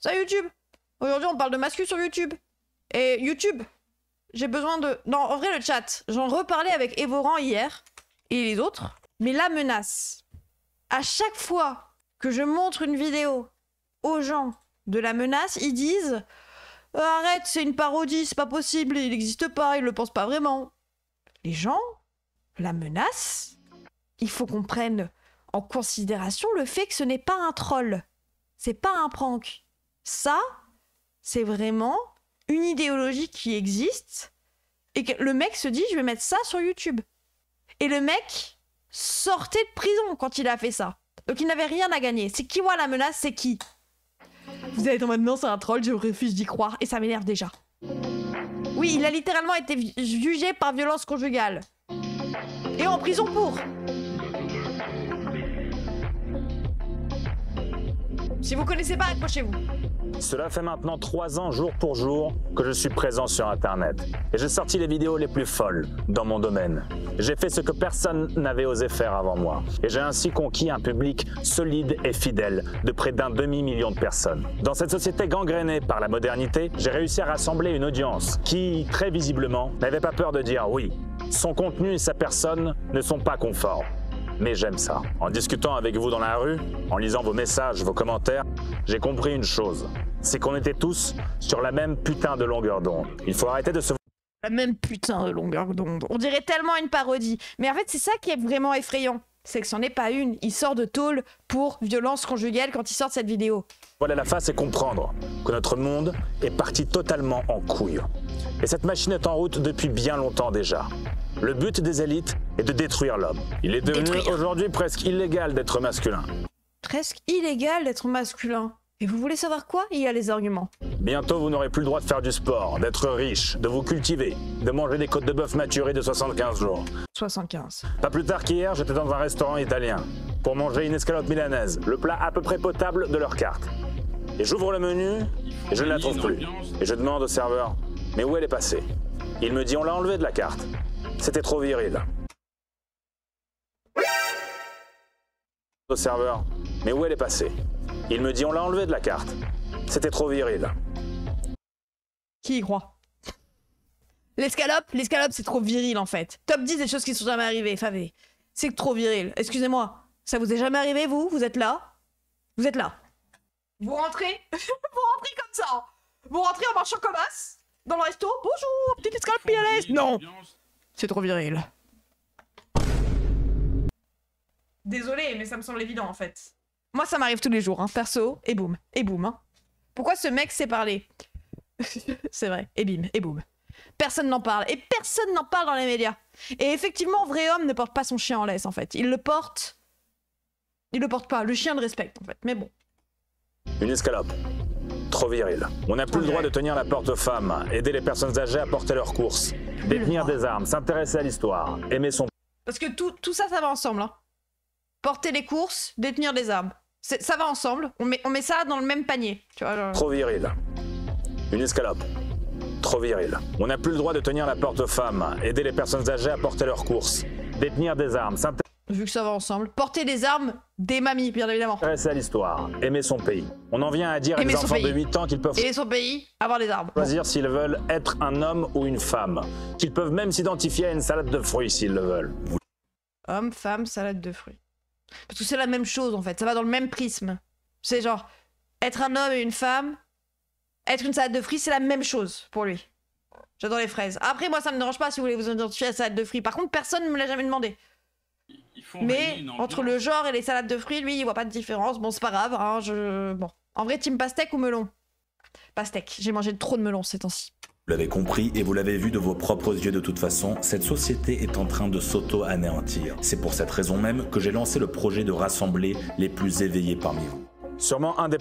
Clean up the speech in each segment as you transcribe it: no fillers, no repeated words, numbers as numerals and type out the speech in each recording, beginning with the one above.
Ça YouTube. Aujourd'hui, on parle de mascu sur YouTube. Et YouTube, j'ai besoin de... Non, en vrai, le chat, j'en reparlais avec Evoran hier, et les autres. Mais la menace, à chaque fois que je montre une vidéo aux gens de la menace, ils disent « Arrête, c'est une parodie, c'est pas possible, il n'existe pas, il le pense pas vraiment. » Les gens, la menace, il faut qu'on prenne en considération le fait que ce n'est pas un troll. C'est pas un prank. Ça, c'est vraiment une idéologie qui existe et que le mec se dit je vais mettre ça sur YouTube. Et le mec sortait de prison quand il a fait ça. Donc il n'avait rien à gagner. C'est qui voit la menace, c'est qui? Vous allez être en mode non, c'est un troll, je refuse d'y croire. Et ça m'énerve déjà. Oui, il a littéralement été jugé par violence conjugale. Et en prison pour. Si vous connaissez pas, accrochez-vous. Cela fait maintenant 3 ans jour pour jour que je suis présent sur Internet. Et j'ai sorti les vidéos les plus folles dans mon domaine. J'ai fait ce que personne n'avait osé faire avant moi. Et j'ai ainsi conquis un public solide et fidèle de près d'un demi-million de personnes. Dans cette société gangrénée par la modernité, j'ai réussi à rassembler une audience qui, très visiblement, n'avait pas peur de dire oui. Son contenu et sa personne ne sont pas conformes. Mais j'aime ça. En discutant avec vous dans la rue, en lisant vos messages, vos commentaires, j'ai compris une chose. C'est qu'on était tous sur la même putain de longueur d'onde. Il faut arrêter de se... La même putain de longueur d'onde. On dirait tellement une parodie. Mais en fait, c'est ça qui est vraiment effrayant. C'est que c'en est pas une. Il sort de tôle pour violence conjugale quand il sort de cette vidéo. Voilà la face et comprendre que notre monde est parti totalement en couille. Et cette machine est en route depuis bien longtemps déjà. Le but des élites est de détruire l'homme. Il est devenu aujourd'hui presque illégal d'être masculin. Presque illégal d'être masculin. Et vous voulez savoir quoi? Il y a les arguments. Bientôt, vous n'aurez plus le droit de faire du sport, d'être riche, de vous cultiver, de manger des côtes de bœuf maturées de 75 jours. 75. Pas plus tard qu'hier, j'étais dans un restaurant italien pour manger une escalope milanaise, le plat à peu près potable de leur carte. Et j'ouvre le menu et je ne la trouve plus. Et je demande au serveur, mais où elle est passée? Il me dit, on l'a enlevée de la carte. C'était trop viril. Au serveur, mais où elle est passée? Il me dit, on l'a enlevée de la carte. C'était trop viril. Qui y croit? L'escalope, c'est trop viril en fait. Top 10 des choses qui sont jamais arrivées, Favé. C'est trop viril. Excusez-moi, ça vous est jamais arrivé, vous? Vous êtes là? Vous êtes là? Vous rentrez? Vous rentrez comme ça? Vous rentrez en marchant comme as? Dans le resto? Bonjour, petite escalope milanaise? Non! C'est trop viril. Désolé, mais ça me semble évident en fait. Moi, ça m'arrive tous les jours, hein, perso, et boum, hein. Pourquoi ce mec sait parler? C'est vrai, et bim, et boum. Personne n'en parle, et personne n'en parle dans les médias. Et effectivement, vrai homme ne porte pas son chien en laisse, en fait. Il le porte pas, le chien le respecte, en fait, mais bon. Une escalope. Trop viril. On n'a plus le droit de tenir la porte aux femmes, aider les personnes âgées à porter leurs courses, détenir des armes, s'intéresser à l'histoire, aimer son... Parce que tout ça, ça va ensemble, hein. Porter les courses, détenir des armes. Ça va ensemble, on met ça dans le même panier, tu vois, genre... Trop viril. Une escalope. Trop viril. On n'a plus le droit de tenir la porte aux femmes, aider les personnes âgées à porter leurs courses, détenir des armes, vu que ça va ensemble. Porter des armes, des mamies, bien évidemment. S'intéresser à l'histoire, aimer son pays. On en vient à dire à des enfants de 8 ans qu'ils peuvent aimer son pays, avoir des armes. Choisir s'ils veulent être un homme ou une femme. Qu'ils peuvent même s'identifier à une salade de fruits s'ils le veulent. Homme, femme, salade de fruits. Parce que c'est la même chose en fait, ça va dans le même prisme. C'est genre, être un homme et une femme, être une salade de fruits, c'est la même chose pour lui. J'adore les fraises. Après, moi, ça me dérange pas si vous voulez vous identifier à la salade de fruits. Par contre, personne ne me l'a jamais demandé. Mais entre le genre et les salades de fruits, lui, il voit pas de différence. Bon, c'est pas grave, hein, Bon. En vrai, team pastèque ou melon? Pastèque. J'ai mangé trop de melon ces temps-ci. Vous l'avez compris et vous l'avez vu de vos propres yeux de toute façon, cette société est en train de s'auto-anéantir. C'est pour cette raison même que j'ai lancé le projet de rassembler les plus éveillés parmi vous. Sûrement un des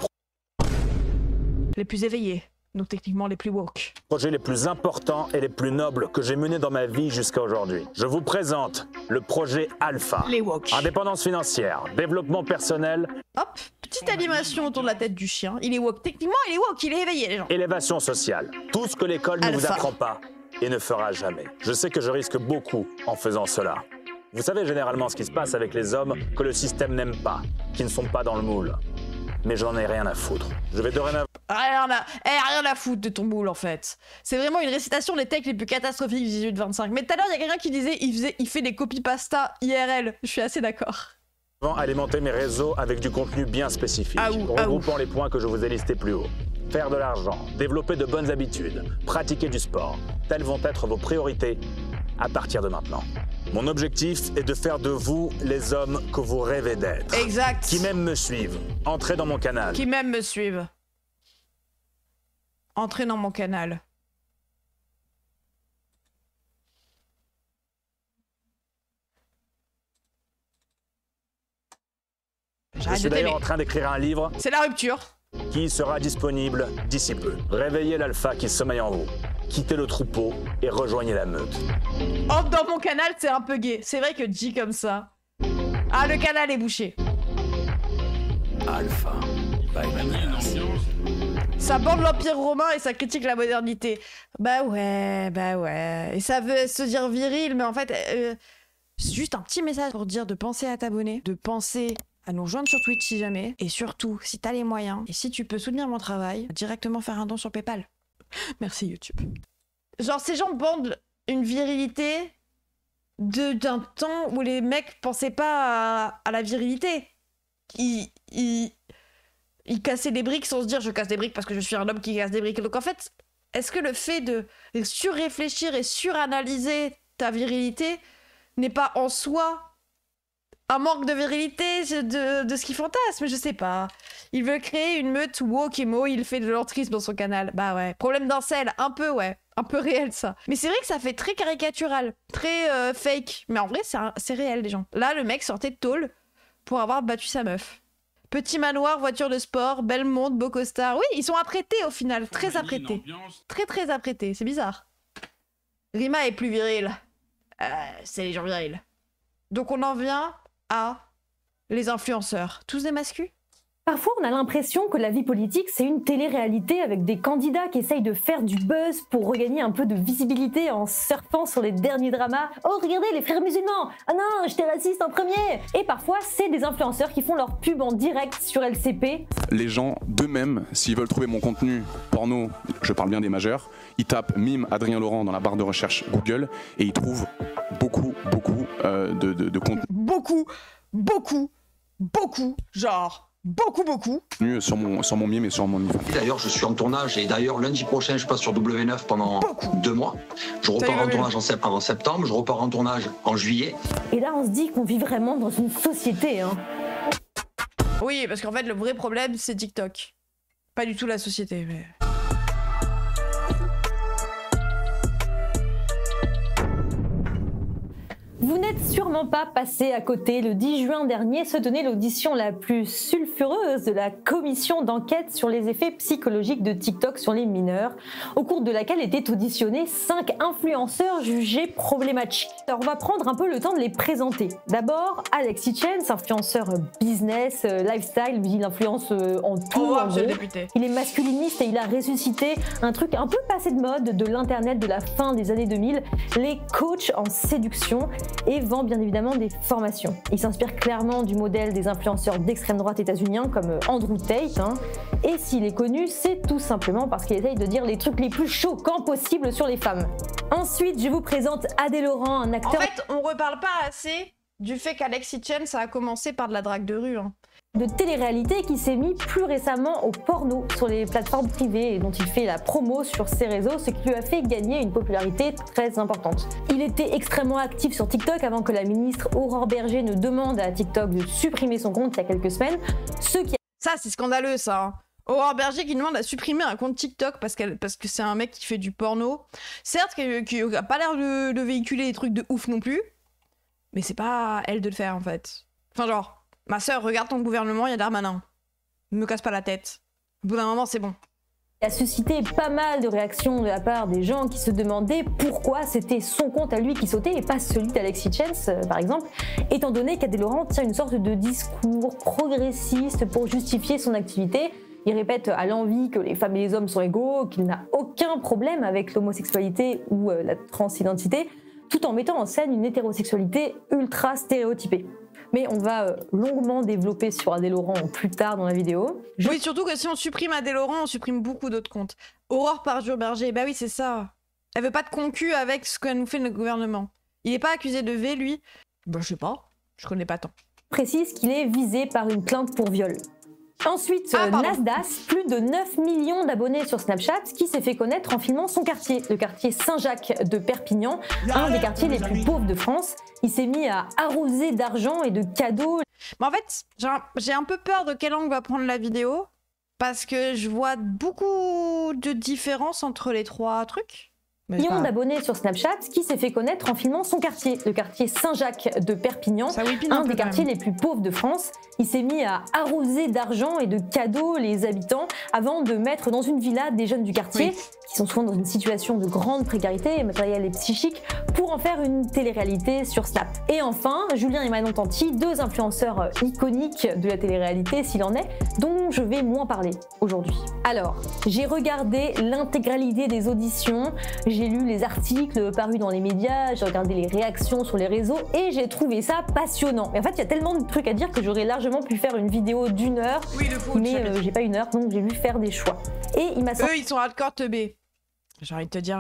les plus éveillés, donc techniquement les plus woke. Projets les plus importants et les plus nobles que j'ai menés dans ma vie jusqu'à aujourd'hui. Je vous présente le projet Alpha. Les woke. Indépendance financière, développement personnel. Hop, petite animation autour de la tête du chien. Il est woke. Techniquement, il est woke, il est éveillé, les gens. Élévation sociale. Tout ce que l'école ne vous apprend pas et ne fera jamais. Je sais que je risque beaucoup en faisant cela. Vous savez généralement ce qui se passe avec les hommes que le système n'aime pas, qui ne sont pas dans le moule. mais j'en ai rien à foutre. Je vais dorénavant... Rien à foutre de ton boule en fait. C'est vraiment une récitation des techs les plus catastrophiques du 18-25. Mais tout à l'heure, il y a quelqu'un qui disait il fait des copies pasta IRL. Je suis assez d'accord. alimenter mes réseaux avec du contenu bien spécifique, regroupant les points que je vous ai listés plus haut. Faire de l'argent, développer de bonnes habitudes, pratiquer du sport. Telles vont être vos priorités à partir de maintenant. Mon objectif est de faire de vous les hommes que vous rêvez d'être. Exact. Qui même me suivent. Entrez dans mon canal. Qui même me suivent. Entrez dans mon canal. Je suis d'ailleurs en train d'écrire un livre. C'est la rupture. Qui sera disponible d'ici peu. Réveillez l'alpha qui sommeille en vous. Quittez le troupeau et rejoignez la meute. Entre dans mon canal, c'est un peu gay. C'est vrai que dit comme ça. Ah, le canal est bouché. Alpha. Ça bande l'Empire romain et ça critique la modernité. Bah ouais. Et ça veut se dire viril, mais en fait, c'est juste un petit message pour dire de penser à t'abonner, de penser à nous rejoindre sur Twitch si jamais, et surtout, si t'as les moyens, et si tu peux soutenir mon travail, directement faire un don sur PayPal. Merci YouTube. Genre, ces gens bandent une virilité d'un temps où les mecs pensaient pas à la virilité. Ils cassaient des briques sans se dire je casse des briques parce que je suis un homme qui casse des briques. Donc en fait, est-ce que le fait de surréfléchir et suranalyser ta virilité n'est pas en soi un manque de virilité de ce qu'il fantasme? Je sais pas. Il veut créer une meute woke emo, il fait de l'entrisme dans son canal. Bah ouais. Problème d'incel, un peu ouais. Un peu réel ça. Mais c'est vrai que ça fait très caricatural, très fake. Mais en vrai, c'est réel les gens. Là, le mec sortait de tôle pour avoir battu sa meuf. Petit manoir, voiture de sport, belle montre, beau costard. Oui, ils sont apprêtés au final, très apprêtés. Très apprêtés, c'est bizarre. Rima est plus viril. C'est les gens virils. Donc on en vient à les influenceurs. Tous des mascus? Parfois, on a l'impression que la vie politique, c'est une télé-réalité avec des candidats qui essayent de faire du buzz pour regagner un peu de visibilité en surfant sur les derniers dramas. Oh, regardez, les frères musulmans! Ah non, j'étais raciste en premier! Et parfois, c'est des influenceurs qui font leur pub en direct sur LCP. Les gens, d'eux-mêmes, s'ils veulent trouver mon contenu porno, je parle bien des majeurs, ils tapent mime Adrien Laurent dans la barre de recherche Google et ils trouvent beaucoup de contenu. Beaucoup, genre... Beaucoup. Sur mon mime et sur mon niveau. D'ailleurs, je suis en tournage et d'ailleurs, lundi prochain, je passe sur W9 pendant 2 mois. Je repars en tournage en septembre, je repars en tournage en juillet. Et là, on se dit qu'on vit vraiment dans une société, hein. Oui, parce qu'en fait, le vrai problème, c'est TikTok. Pas du tout la société, mais... Vous n'êtes sûrement pas passé à côté. Le 10 juin dernier se tenait l'audition la plus sulfureuse de la commission d'enquête sur les effets psychologiques de TikTok sur les mineurs, au cours de laquelle étaient auditionnés 5 influenceurs jugés problématiques. Alors on va prendre un peu le temps de les présenter. D'abord, Alex Hitchens, influenceur business, lifestyle, il influence en tout. En gros. Il est masculiniste et il a ressuscité un truc un peu passé de mode de l'internet de la fin des années 2000, les coachs en séduction, et vend bien évidemment des formations. Il s'inspire clairement du modèle des influenceurs d'extrême droite états-uniens comme Andrew Tate, hein. Et s'il est connu, c'est tout simplement parce qu'il essaye de dire les trucs les plus choquants possibles sur les femmes. Ensuite, je vous présente Adé Laurent, un acteur... En fait, on reparle pas assez du fait qu'Alex Hitchens a commencé par de la drague de rue, hein. De télé-réalité qui s'est mis plus récemment au porno sur les plateformes privées et dont il fait la promo sur ses réseaux, ce qui lui a fait gagner une popularité très importante. Il était extrêmement actif sur TikTok avant que la ministre Aurore Bergé ne demande à TikTok de supprimer son compte il y a quelques semaines. Ça, c'est scandaleux, ça, hein. Aurore Bergé qui demande à supprimer un compte TikTok parce que c'est un mec qui fait du porno. Certes, qui a pas l'air de véhiculer des trucs de ouf non plus, mais c'est pas à elle de le faire, en fait. Enfin, genre... Ma sœur, regarde ton gouvernement, il y a Darmanin. Me casse pas la tête. Au bout d'un moment, c'est bon. Il a suscité pas mal de réactions de la part des gens qui se demandaient pourquoi c'était son compte à lui qui sautait et pas celui d'Alex Hitchens, par exemple, étant donné qu'Adé Laurent tient une sorte de discours progressiste pour justifier son activité. Il répète à l'envi que les femmes et les hommes sont égaux, qu'il n'a aucun problème avec l'homosexualité ou la transidentité, tout en mettant en scène une hétérosexualité ultra stéréotypée. Mais on va longuement développer sur Adèle Laurent plus tard dans la vidéo. Oui, surtout que si on supprime Adèle Laurent, on supprime beaucoup d'autres comptes. Aurore Parjure-Berger, bah oui, c'est ça. Elle veut pas de concu avec ce que nous fait notre gouvernement. Il est pas accusé de V, lui. Bah je sais pas, je connais pas tant. Précise qu'il est visé par une plainte pour viol. Ensuite, Nasdas, plus de 9 millions d'abonnés sur Snapchat, qui s'est fait connaître en filmant son quartier, le quartier Saint-Jacques de Perpignan, un des quartiers les plus pauvres de France. Il s'est mis à arroser d'argent et de cadeaux. Mais en fait, j'ai un peu peur de quel angle va prendre la vidéo, parce que je vois beaucoup de différences entre les trois trucs. Millions d'abonnés sur Snapchat, qui s'est fait connaître en filmant son quartier, le quartier Saint-Jacques de Perpignan, un des quartiers les plus pauvres de France. Il s'est mis à arroser d'argent et de cadeaux les habitants avant de mettre dans une villa des jeunes du quartier, qui sont souvent dans une situation de grande précarité matérielle et psychique, pour en faire une télé-réalité sur Snap. Et enfin, Julien et Manon Tanti, deux influenceurs iconiques de la télé-réalité s'il en est, dont je vais moins parler aujourd'hui. Alors, j'ai regardé l'intégralité des auditions, j'ai lu les articles parus dans les médias, j'ai regardé les réactions sur les réseaux et j'ai trouvé ça passionnant. Et en fait, il y a tellement de trucs à dire que j'aurais largement pu faire une vidéo d'1 heure, mais j'ai pas 1 heure, donc j'ai dû faire des choix. Et il m'a semblé... Eux, ils sont hardcore teubés. J'ai envie de te dire,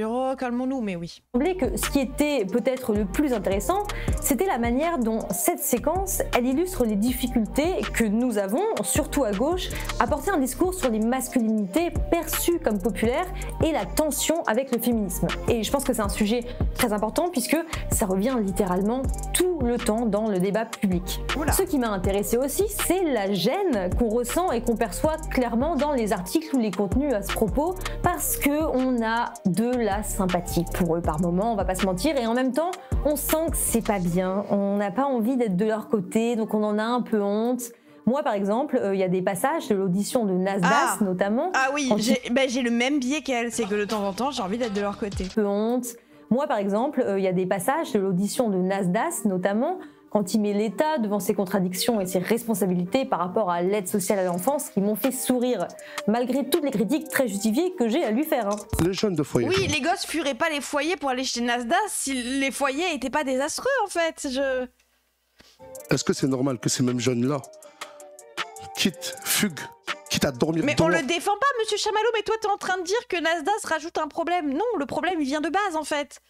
oh, calmons-nous, mais oui. Il semblait que ce qui était peut-être le plus intéressant, c'était la manière dont cette séquence, elle illustre les difficultés que nous avons, surtout à gauche, à porter un discours sur les masculinités perçues comme populaires et la tension avec le féminisme. Et je pense que c'est un sujet très important puisque ça revient littéralement tout le temps dans le débat public. Oula. Ce qui m'a intéressé aussi, c'est la gêne qu'on ressent et qu'on perçoit clairement dans les articles ou les contenus à ce propos, parce que on a de la sympathie pour eux par moment, on va pas se mentir, et en même temps, on sent que c'est pas bien, on n'a pas envie d'être de leur côté, donc on en a un peu honte. Moi, par exemple, il y a des passages de l'audition de Nasdas, notamment. Ah oui, j'ai le même biais qu'elle, c'est que de temps en temps, j'ai envie d'être de leur côté. Un peu honte. Moi, par exemple, il y a des passages de l'audition de Nasdas, notamment, quand il met l'État devant ses contradictions et ses responsabilités par rapport à l'aide sociale à l'enfance, qui m'ont fait sourire, malgré toutes les critiques très justifiées que j'ai à lui faire. Les jeunes de foyer. Oui, les gosses fuiraient pas les foyers pour aller chez Nasdas si les foyers étaient pas désastreux, en fait. Est-ce que c'est normal que ces mêmes jeunes-là fuguent, quitte à dormir Mais dehors? On le défend pas, monsieur Chamallow, mais toi t'es en train de dire que Nasdas rajoute un problème. Non, le problème il vient de base, en fait.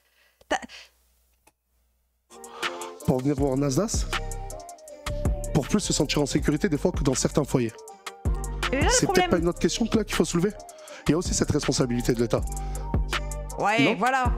Pour venir voir Nasdas, pour plus se sentir en sécurité des fois que dans certains foyers. C'est peut-être pas une autre question qu'il faut soulever. Il y a aussi cette responsabilité de l'État. Ouais, non, voilà.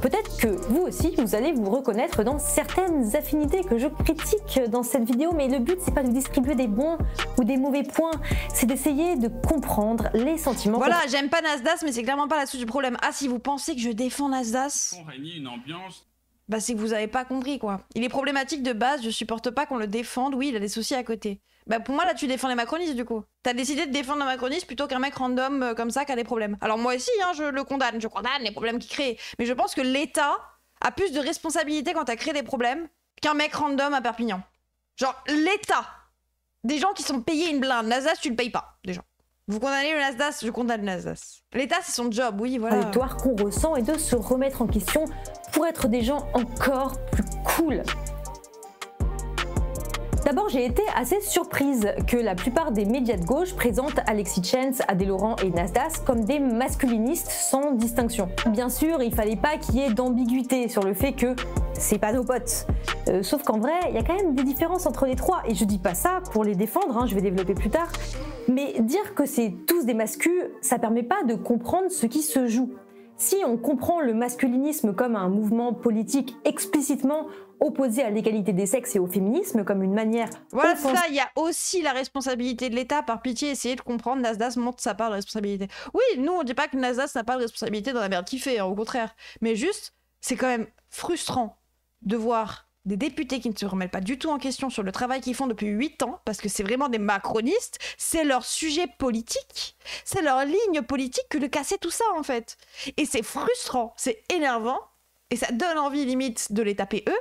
Peut-être que vous aussi, vous allez vous reconnaître dans certaines affinités que je critique dans cette vidéo, mais le but, c'est pas de distribuer des bons ou des mauvais points, c'est d'essayer de comprendre les sentiments. Voilà, j'aime pas Nasdas, mais c'est clairement pas la source du problème. Ah, si vous pensez que je défends Nasdas... On réunit une ambiance... Bah c'est que vous avez pas compris, quoi. Il est problématique de base, je supporte pas qu'on le défende, oui, il a des soucis à côté. Bah pour moi, là, tu défends les macronistes, du coup. T'as décidé de défendre un macroniste plutôt qu'un mec random comme ça qui a des problèmes. Alors moi aussi, hein, je condamne les problèmes qu'il crée. Mais je pense que l'État a plus de responsabilité quand t'as créé des problèmes qu'un mec random à Perpignan. Genre, l'État. Des gens qui sont payés une blinde. Nasdas, tu le payes pas, déjà. Vous condamnez le Nasdas, je condamne le Nasdas. L'État, c'est son job, oui, voilà. La victoire qu'on ressent et de se remettre en question pour être des gens encore plus cool. D'abord, j'ai été assez surprise que la plupart des médias de gauche présentent Alexis Chance, Adèle Laurent et Nasdas comme des masculinistes sans distinction. Bien sûr, il fallait pas qu'il y ait d'ambiguïté sur le fait que c'est pas nos potes. Sauf qu'en vrai, il y a quand même des différences entre les trois, et je dis pas ça pour les défendre, hein, je vais développer plus tard, mais dire que c'est tous des mascus, ça permet pas de comprendre ce qui se joue. Si on comprend le masculinisme comme un mouvement politique explicitement opposé à l'égalité des sexes et au féminisme, comme une manière... Voilà, ça, il y a aussi la responsabilité de l'État. Par pitié, essayez de comprendre, Nasdas montre sa part de responsabilité. Oui, nous, on dit pas que Nasdas n'a pas de responsabilité dans la merde qu'il fait, hein, au contraire. Mais juste, c'est quand même frustrant de voir des députés qui ne se remettent pas du tout en question sur le travail qu'ils font depuis 8 ans, parce que c'est vraiment des macronistes, c'est leur sujet politique, c'est leur ligne politique que de casser tout ça, en fait. Et c'est frustrant, c'est énervant, et ça donne envie, limite, de les taper eux,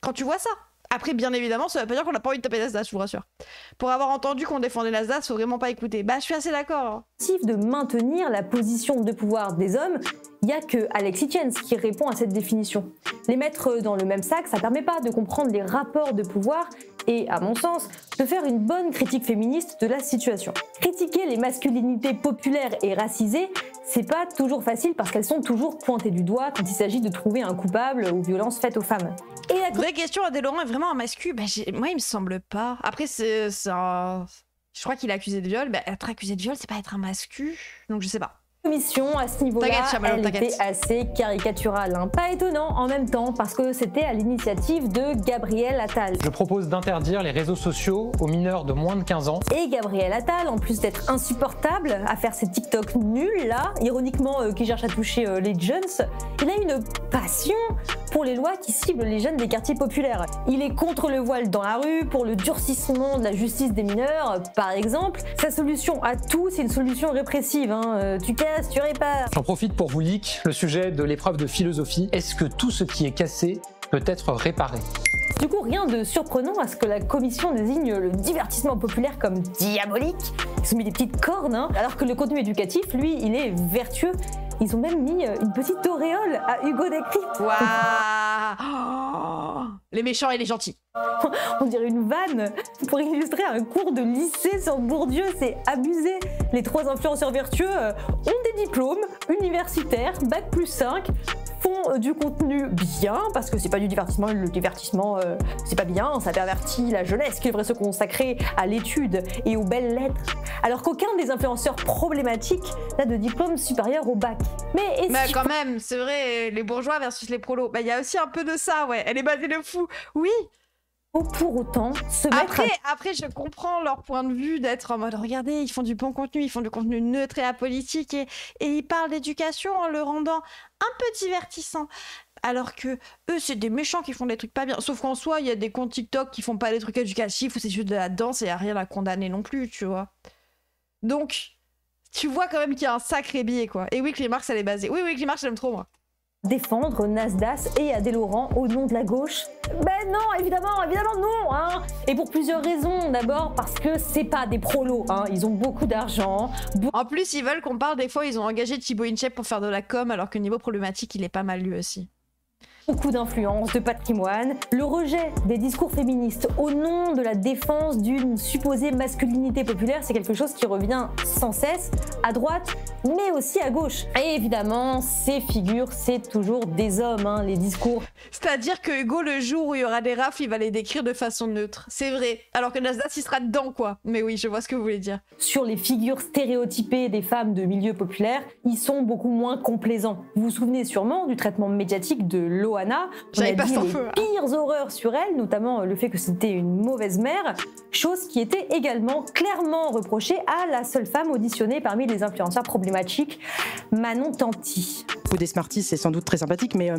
quand tu vois ça. Après, bien évidemment, ça veut pas dire qu'on n'a pas envie de taper Nasdas, je vous rassure. Pour avoir entendu qu'on défendait Nasdas, faut vraiment pas écouter. Bah, je suis assez d'accord. De maintenir la position de pouvoir des hommes Il n'y a que Alex Hitchens qui répond à cette définition. Les mettre dans le même sac, ça permet pas de comprendre les rapports de pouvoir et, à mon sens, de faire une bonne critique féministe de la situation. Critiquer les masculinités populaires et racisées, c'est pas toujours facile parce qu'elles sont toujours pointées du doigt quand il s'agit de trouver un coupable aux violences faites aux femmes. Et la vraie question, Adèle Laurent est vraiment un mascu? Moi, il me semble pas. Après, c'est un... Je crois qu'il est accusé de viol. Être accusé de viol, c'est pas être un mascu. Donc, je sais pas. Commission à ce niveau-là, elle était assez caricaturale. Pas étonnant en même temps, parce que c'était à l'initiative de Gabriel Attal. Je propose d'interdire les réseaux sociaux aux mineurs de moins de 15 ans. Et Gabriel Attal, en plus d'être insupportable à faire ses TikTok nuls, là, ironiquement qui cherche à toucher les jeunes, il a une passion pour les lois qui ciblent les jeunes des quartiers populaires. Il est contre le voile dans la rue, pour le durcissement de la justice des mineurs, par exemple. Sa solution à tout, c'est une solution répressive. Tu casses, tu répares. J'en profite pour vous leak le sujet de l'épreuve de philosophie. Est-ce que tout ce qui est cassé peut être réparé? Du coup, rien de surprenant à ce que la commission désigne le divertissement populaire comme diabolique. Ils ont mis des petites cornes, alors que le contenu éducatif, lui, il est vertueux. Ils ont même mis une petite auréole à Hugo Décrypte. Waouh, les méchants et les gentils. On dirait une vanne pour illustrer un cours de lycée sur Bourdieu, c'est abusé. Les 3 influenceurs vertueux ont des diplômes universitaires, bac+5, font du contenu bien, parce que c'est pas du divertissement, le divertissement c'est pas bien, ça pervertit la jeunesse qui devrait se consacrer à l'étude et aux belles lettres. Alors qu'aucun des influenceurs problématiques n'a de diplôme supérieur au bac. Mais quand même, c'est vrai, les bourgeois versus les prolos, il y a aussi un peu de ça, ouais, elle est basée de fou, oui. Pour autant, après, je comprends leur point de vue d'être en mode regardez, ils font du bon contenu, ils font du contenu neutre et apolitique et ils parlent d'éducation en le rendant un peu divertissant. Alors que eux, c'est des méchants qui font des trucs pas bien. Sauf qu'en soi, il y a des comptes TikTok qui font pas des trucs éducatifs ou c'est juste de la danse et il n'y a rien à condamner non plus, tu vois. Donc, tu vois quand même qu'il y a un sacré biais, quoi. Et oui, Clémarx, elle est basée. Oui, Clémarx, j'aime trop, moi. Défendre Nasdaq et Adèle Laurent au nom de la gauche? Ben non, évidemment non, hein. Et pour plusieurs raisons. D'abord parce que c'est pas des prolos, hein. Ils ont beaucoup d'argent. En plus, ils veulent qu'on parle des fois, ils ont engagé Thibaut Inchep pour faire de la com, alors que niveau problématique, il est pas mal lui aussi. Beaucoup d'influence, de patrimoine, le rejet des discours féministes au nom de la défense d'une supposée masculinité populaire, c'est quelque chose qui revient sans cesse à droite, mais aussi à gauche. Et évidemment, ces figures, c'est toujours des hommes, hein, les discours. C'est-à-dire que Hugo, le jour où il y aura des rafles, il va les décrire de façon neutre. C'est vrai. Alors que Nasdaq, il sera dedans, quoi. Mais oui, je vois ce que vous voulez dire. Sur les figures stéréotypées des femmes de milieu populaire, ils sont beaucoup moins complaisants. Vous vous souvenez sûrement du traitement médiatique de Loana. On a dit les pires horreurs sur elle, notamment le fait que c'était une mauvaise mère, chose qui était également clairement reprochée à la seule femme auditionnée parmi les influenceurs problématiques, Manon Tanti. Des Smarties, c'est sans doute très sympathique, mais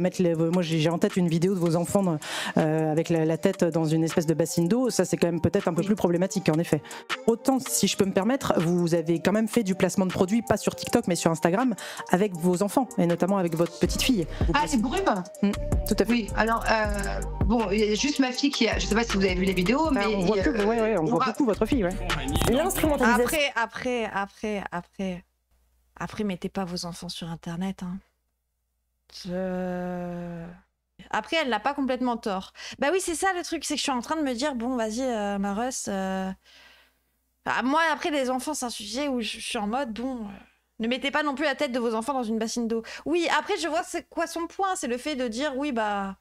moi j'ai en tête une vidéo de vos enfants avec la tête dans une espèce de bassine d'eau, ça c'est quand même peut-être un peu plus problématique en effet. Autant, si je peux me permettre, vous avez quand même fait du placement de produits, pas sur TikTok mais sur Instagram, avec vos enfants, et notamment avec votre petite fille. Les brumes Tout à fait. Oui, alors, bon, il y a juste ma fille qui a, je sais pas si vous avez vu les vidéos, mais... On voit beaucoup votre fille, ouais. L'instrumentalisation... Après, mettez pas vos enfants sur Internet, hein. Après, elle n'a pas complètement tort. Bah oui, c'est ça le truc, c'est que je suis en train de me dire, bon, vas-y, Mareus... moi, après, les enfants, c'est un sujet où je suis en mode, bon... Ne mettez pas non plus la tête de vos enfants dans une bassine d'eau. Oui, après, je vois c'est quoi son point. C'est le fait de dire, oui, bah...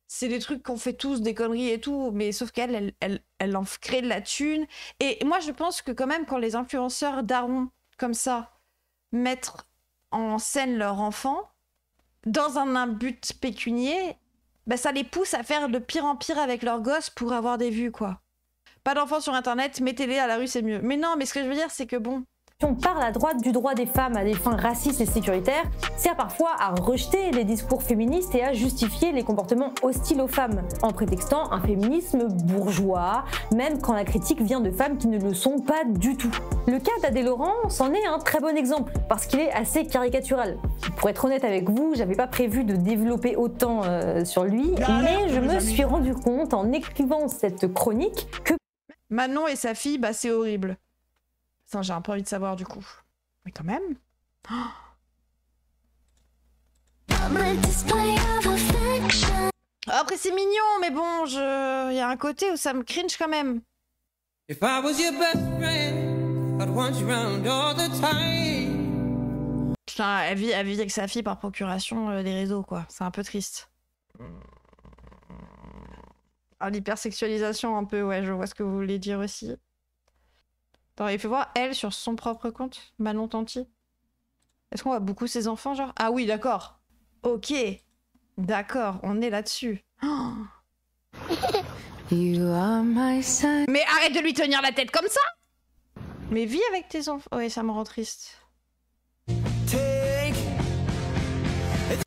C'est des trucs qu'on fait tous, des conneries et tout, mais sauf qu'elle, elle en crée de la thune. Et moi, je pense que quand même, quand les influenceurs darons, comme ça, mettent en scène leur enfant, dans un but pécunier, bah, ça les pousse à faire de pire en pire avec leurs gosses pour avoir des vues, quoi. Pas d'enfants sur Internet, mettez-les à la rue, c'est mieux. Mais non, mais ce que je veux dire, c'est que bon... Si on parle à droite du droit des femmes à des fins racistes et sécuritaires, sert parfois à rejeter les discours féministes et à justifier les comportements hostiles aux femmes, en prétextant un féminisme bourgeois, même quand la critique vient de femmes qui ne le sont pas du tout. Le cas d'Adèle Laurent s'en est un très bon exemple, parce qu'il est assez caricatural. Pour être honnête avec vous, j'avais pas prévu de développer autant sur lui, mais je me suis rendu compte en écrivant cette chronique que... Manon et sa fille, bah c'est horrible. J'ai un peu envie de savoir du coup. Mais quand même. Après c'est mignon, mais bon, il y a un côté où ça me cringe quand même. If I was your best friend, I'd want you around all the time. Putain, elle vit avec sa fille par procuration des réseaux, quoi. C'est un peu triste. Ah, l'hypersexualisation un peu, ouais, je vois ce que vous voulez dire aussi. Attends, il fait voir elle sur son propre compte, Manon Tanti. Est-ce qu'on voit beaucoup ses enfants, genre? Ah oui, d'accord. Ok. D'accord, on est là-dessus. Oh. Mais arrête de lui tenir la tête comme ça! Mais vis avec tes enfants. Ouais, ça me rend triste.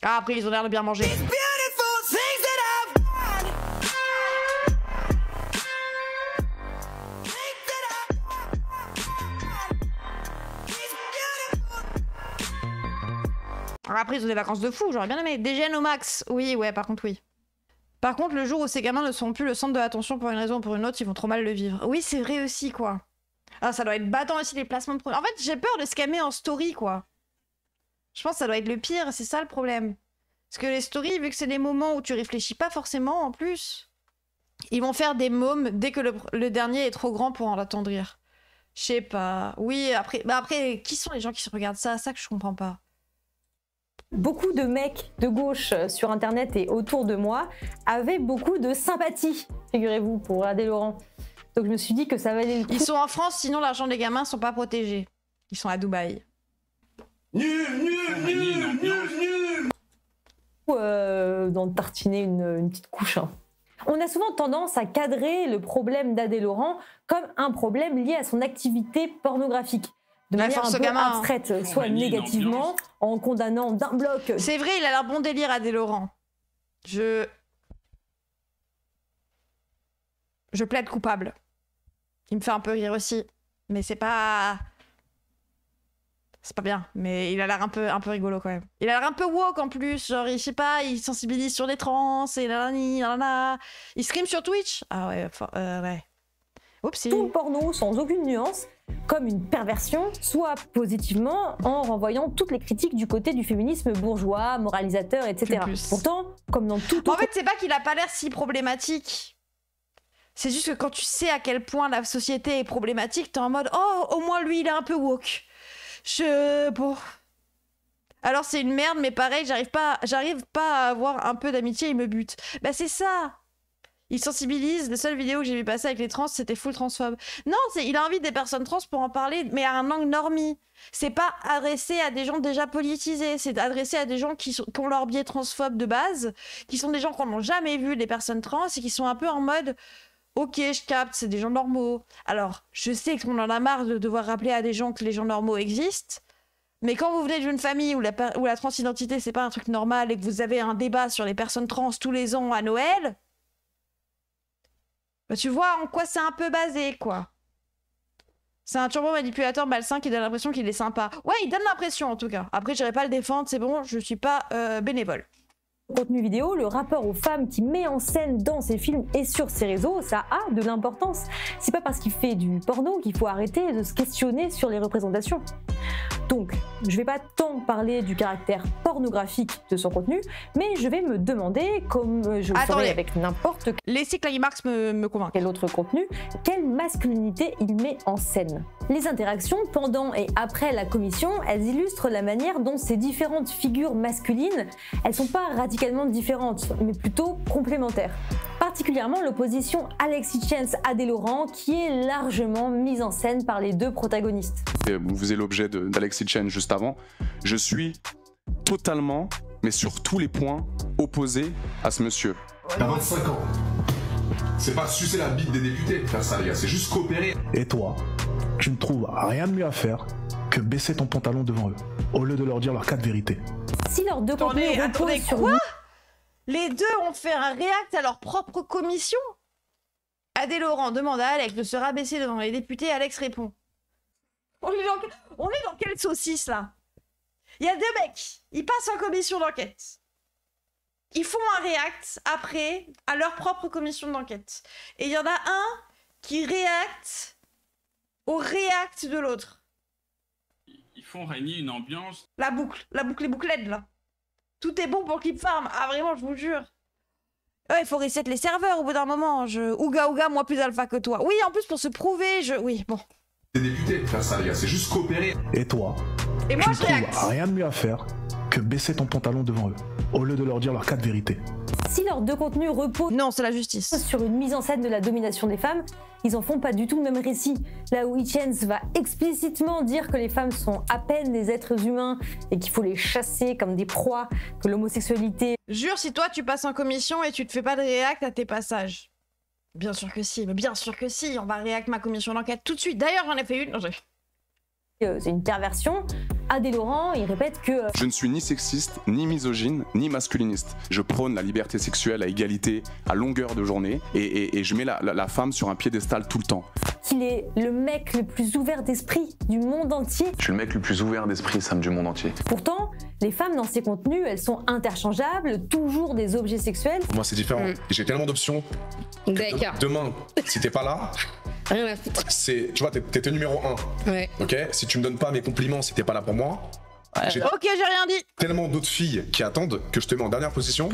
Ah, après, ils ont l'air de bien manger. Après, ils ont des vacances de fou, j'aurais bien aimé. DGN au max. Oui, ouais, par contre, oui. Par contre, le jour où ces gamins ne seront plus le centre de l'attention pour une raison ou pour une autre, ils vont trop mal le vivre. Oui, c'est vrai aussi, quoi. Ah, ça doit être battant aussi, les placements de produits. En fait, j'ai peur de scammer en story, quoi. Je pense que ça doit être le pire, c'est ça le problème. Parce que les stories, vu que c'est des moments où tu réfléchis pas forcément, en plus, ils vont faire des mômes dès que le dernier est trop grand pour en l'attendrir. Je sais pas. Oui, après... Bah après, qui sont les gens qui se regardent ça? Ça que je comprends pas. Beaucoup de mecs de gauche sur internet et autour de moi avaient beaucoup de sympathie, figurez-vous, pour Adé Laurent. Donc je me suis dit que ça valait le coup. Ils sont en France, sinon l'argent des gamins sont pas protégés. Ils sont à Dubaï. D'en tartiner une petite couche. Hein. On a souvent tendance à cadrer le problème d'Adé Laurent comme un problème lié à son activité pornographique. De manière un peu abstraite, soit négativement, en condamnant d'un bloc. C'est vrai, il a l'air bon délire, Adé Laurent. Je plaide coupable. Il me fait un peu rire aussi. Mais c'est pas bien. Mais il a l'air un peu rigolo quand même. Il a l'air un peu woke en plus. Genre, je sais pas, il sensibilise sur les trans et nanana. Il stream sur Twitch. Ah ouais, ouais. Oupsie. Tout le porno sans aucune nuance, comme une perversion, soit positivement en renvoyant toutes les critiques du côté du féminisme bourgeois, moralisateur, etc. Pourtant, comme dans tout autre... En fait, c'est pas qu'il a pas l'air si problématique. C'est juste que quand tu sais à quel point la société est problématique, t'es en mode « Oh, au moins lui, il est un peu woke. » Bon... Alors c'est une merde, mais pareil, j'arrive pas à avoir un peu d'amitié, il me bute. Bah c'est ça. Il sensibilise, la seule vidéo que j'ai vu passer avec les trans, c'était full transphobe. Non, il invite des personnes trans pour en parler, mais à un angle normie. C'est pas adressé à des gens déjà politisés, c'est adressé à des gens qui ont leur biais transphobe de base, qui sont des gens qui n'ont jamais vu des personnes trans et qui sont un peu en mode « Ok, je capte, c'est des gens normaux. » Alors, je sais qu'on en a marre de devoir rappeler à des gens que les gens normaux existent, mais quand vous venez d'une famille où la transidentité, c'est pas un truc normal et que vous avez un débat sur les personnes trans tous les ans à Noël... Bah, tu vois en quoi c'est un peu basé, quoi. C'est un turbo manipulateur malsain qui donne l'impression qu'il est sympa. Ouais, il donne l'impression, en tout cas. Après, j'irai pas le défendre, c'est bon, je suis pas bénévole. Contenu vidéo, le rapport aux femmes qui met en scène dans ses films et sur ses réseaux, ça a de l'importance. C'est pas parce qu'il fait du porno qu'il faut arrêter de se questionner sur les représentations. Donc, je vais pas tant parler du caractère pornographique de son contenu, mais je vais me demander, comme je le ferais avec n'importe quel... Laissez Clay Marx me convaincre. Quel autre contenu, quelle masculinité il met en scène. Les interactions pendant et après la commission, elles illustrent la manière dont ces différentes figures masculines, elles sont pas radicalement différentes, mais plutôt complémentaires. Particulièrement l'opposition Alexis Chance-Adé Laurent, qui est largement mise en scène par les deux protagonistes. Vous faisiez l'objet d'Alexis Chance juste avant. Je suis totalement, mais sur tous les points, opposé à ce monsieur. T'as 25 ans. C'est pas sucer la bite des députés de faire ça, les gars, c'est juste coopérer. Et toi, tu ne trouves rien de mieux à faire que baisser ton pantalon devant eux, au lieu de leur dire leurs 4 vérités. Si leurs deux contenus reposent sur... Quoi ? Les deux ont fait un react à leur propre commission. Adé Laurent demande à Alex de se rabaisser devant les députés, Alex répond. On est dans quelle saucisse, là? Il y a deux mecs, ils passent en commission d'enquête. Ils font un react, après, à leur propre commission d'enquête. Et il y en a un qui réacte au react de l'autre. Ils font régner une ambiance... La boucle, les bouclettes, là. Tout est bon pour Clip Farm. Ah, vraiment, je vous jure. Ouais, il faut reset les serveurs au bout d'un moment. Ouga, moi plus alpha que toi. Oui, en plus, pour se prouver, Oui, bon. Des députés de faire ça, les gars, c'est juste coopérer. Et toi, Et moi, je réacte. Rien de mieux à faire que baisser ton pantalon devant eux, au lieu de leur dire leurs 4 vérités. Si leurs deux contenus reposent non, c'est la justice. sur une mise en scène de la domination des femmes, ils en font pas du tout le même récit. Là où Hitchens va explicitement dire que les femmes sont à peine des êtres humains et qu'il faut les chasser comme des proies, que l'homosexualité... Jure, si toi tu passes en commission et tu te fais pas de réact à tes passages. Bien sûr que si, mais bien sûr que si, on va réact ma commission d'enquête tout de suite. D'ailleurs, j'en ai fait une. C'est une perversion. Adé Laurent, il répète que... Je ne suis ni sexiste, ni misogyne, ni masculiniste. Je prône la liberté sexuelle à égalité, à longueur de journée, et je mets la femme sur un piédestal tout le temps. Qu'il est le mec le plus ouvert d'esprit du monde entier. Je suis le mec le plus ouvert d'esprit, Sam, du monde entier. Pourtant, les femmes dans ces contenus, elles sont interchangeables, toujours des objets sexuels. Moi, c'est différent. J'ai tellement d'options. D'accord. Demain, si t'es pas là, rien à foutre. Tu vois, t'es numéro 1. Ouais. Ok. Si tu me donnes pas mes compliments, si t'es pas là pour moi. J'ai ok, j'ai rien dit. Tellement d'autres filles qui attendent que je te mets en dernière position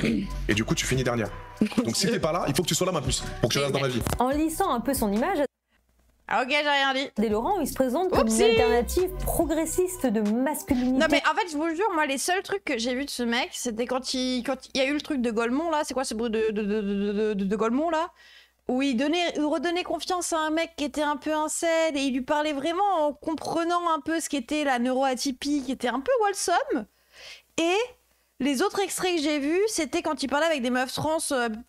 et du coup tu finis dernière. Donc si t'es pas là, il faut que tu sois là ma puce pour que je reste dans ma vie. En lissant un peu son image, ok, j'ai rien dit. Adé Laurent, il se présente comme une alternative progressiste de masculinité. Non mais en fait, je vous jure, moi les seuls trucs que j'ai vus de ce mec, c'était quand il y a eu le truc de Golemont là, c'est quoi ce bruit de Golemont là, où il redonnait confiance à un mec qui était un peu incel et il lui parlait vraiment en comprenant un peu ce qu'était la neuroatypie, qui était un peu wholesome. Et les autres extraits que j'ai vus, c'était quand il parlait avec des meufs trans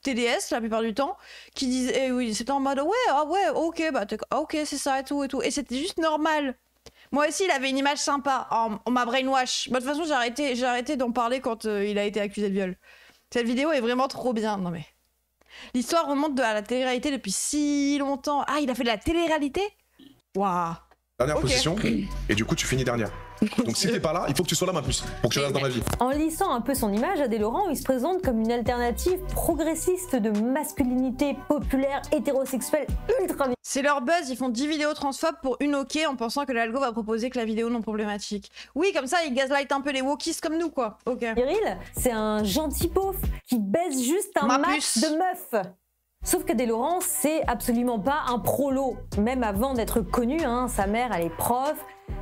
TDS la plupart du temps, qui disaient, oui, c'était en mode ouais, ok, bah ok, c'est ça et tout. Et c'était juste normal. Moi aussi, il avait une image sympa. On m'a brainwash. Bah, de toute façon, j'ai arrêté d'en parler quand il a été accusé de viol. Cette vidéo est vraiment trop bien. Non mais. L'histoire remonte à la télé-réalité depuis si longtemps. Ah, il a fait de la télé-réalité? Waouh. Dernière position, et du coup tu finis dernière. Donc si t'es pas là, il faut que tu sois là ma puce, pour que je reste dans ma vie. En lissant un peu son image, Adé Laurent, il se présente comme une alternative progressiste de masculinité populaire, hétérosexuelle, ultra... C'est leur buzz, ils font 10 vidéos transphobes pour une ok en pensant que l'algo va proposer que la vidéo non problématique. Oui, comme ça, ils gaslight un peu les wokistes comme nous, quoi. Ok. Cyril, c'est un gentil pauvre qui baise juste un max de meufs. Sauf qu'Adé Laurent, c'est absolument pas un prolo. Même avant d'être connu, hein, sa mère, elle est prof.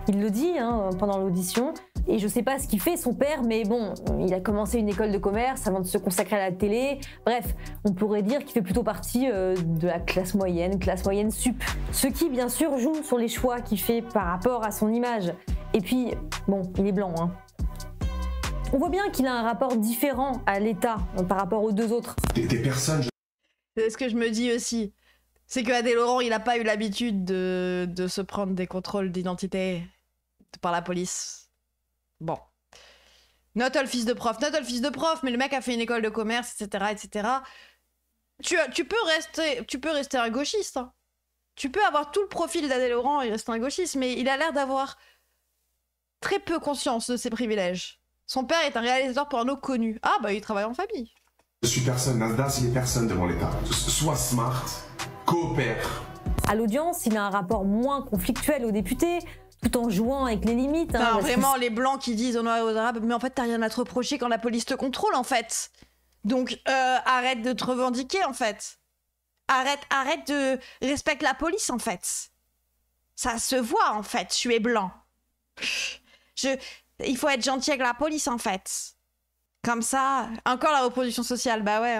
Il le dit pendant l'audition. Et je sais pas ce qu'il fait, son père, mais bon, il a commencé une école de commerce avant de se consacrer à la télé. Bref, on pourrait dire qu'il fait plutôt partie de la classe moyenne sup. Ce qui, bien sûr, joue sur les choix qu'il fait par rapport à son image. Et puis, bon, il est blanc, hein. On voit bien qu'il a un rapport différent à l'État par rapport aux deux autres. Des personnes... C'est ce que je me dis aussi. C'est que Adé Laurent, il a pas eu l'habitude de se prendre des contrôles d'identité par la police. Bon. Not all fils de prof, mais le mec a fait une école de commerce, etc., etc. Tu peux rester un gauchiste. Hein. Tu peux avoir tout le profil d'Adé Laurent et rester un gauchiste, mais il a l'air d'avoir très peu conscience de ses privilèges. Son père est un réalisateur porno connu. Ah bah il travaille en famille. Je suis personne, Nasdaq, il est personne devant l'État. Sois smart, coopère. À l'audience, il a un rapport moins conflictuel aux députés, tout en jouant avec les limites. Hein, vraiment, les blancs qui disent aux Noirs et aux Arabes, mais en fait, t'as rien à te reprocher quand la police te contrôle, en fait. Donc, arrête de te revendiquer, en fait. Arrête de... Respecte la police, en fait. Ça se voit, en fait, tu es blanc. Il faut être gentil avec la police, en fait. Comme ça, encore la reproduction sociale, bah ouais.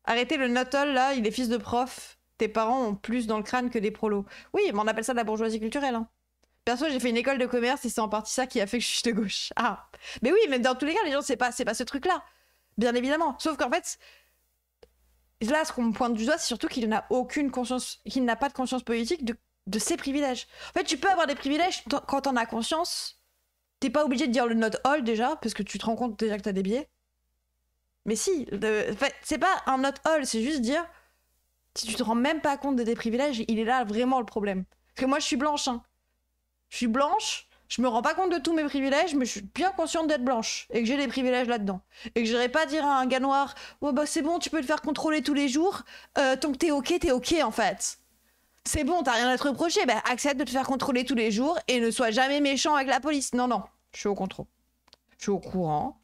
Arrêtez le not-all, là, il est fils de prof. Tes parents ont plus dans le crâne que des prolos. Oui, mais on appelle ça de la bourgeoisie culturelle. Hein. Perso, j'ai fait une école de commerce et c'est en partie ça qui a fait que je suis de gauche. Ah, mais oui, mais dans tous les cas, les gens, c'est pas ce truc-là. Bien évidemment. Sauf qu'en fait, là, ce qu'on me pointe du doigt, c'est surtout qu'il n'a aucune conscience, qu'il n'a pas de conscience politique de ses privilèges. En fait, tu peux avoir des privilèges quand t'en as conscience. T'es pas obligé de dire le not all déjà, parce que tu te rends compte déjà que t'as des biais. Mais si, en fait, c'est pas un not all, c'est juste dire, si tu te rends même pas compte de tes privilèges, il est là vraiment le problème. Parce que moi, je suis blanche, hein. Je suis blanche, je me rends pas compte de tous mes privilèges, mais je suis bien consciente d'être blanche, et que j'ai des privilèges là-dedans. Et que j'irai pas dire à un gars noir, oh bah c'est bon, tu peux te faire contrôler tous les jours, tant que t'es ok en fait. C'est bon, t'as rien à te reprocher, bah accepte de te faire contrôler tous les jours, et ne sois jamais méchant avec la police. Non, je suis au contrôle. Je suis au courant.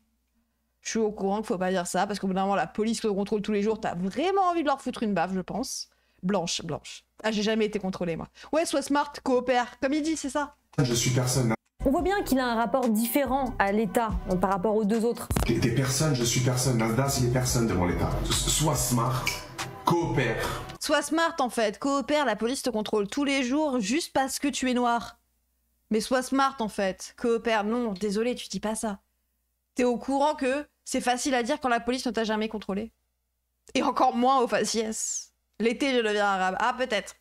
Je suis au courant qu'il faut pas dire ça, parce qu'au bout d'un moment, la police le contrôle tous les jours, t'as vraiment envie de leur foutre une baffe, je pense. Blanche. Ah, j'ai jamais été contrôlée, moi. Ouais, sois smart, coopère, comme il dit, c'est ça. Je suis personne. On voit bien qu'il a un rapport différent à l'État par rapport aux deux autres. T'es personne, je suis personne. Nasdaq, il est personne devant l'État. Sois smart, coopère. Sois smart, en fait, coopère, la police te contrôle tous les jours juste parce que tu es noir. Mais sois smart, en fait, coopère. Non, désolé, tu dis pas ça. T'es au courant que c'est facile à dire quand la police ne t'a jamais contrôlé. Et encore moins au faciès. L'été, je deviens arabe. Ah, peut-être.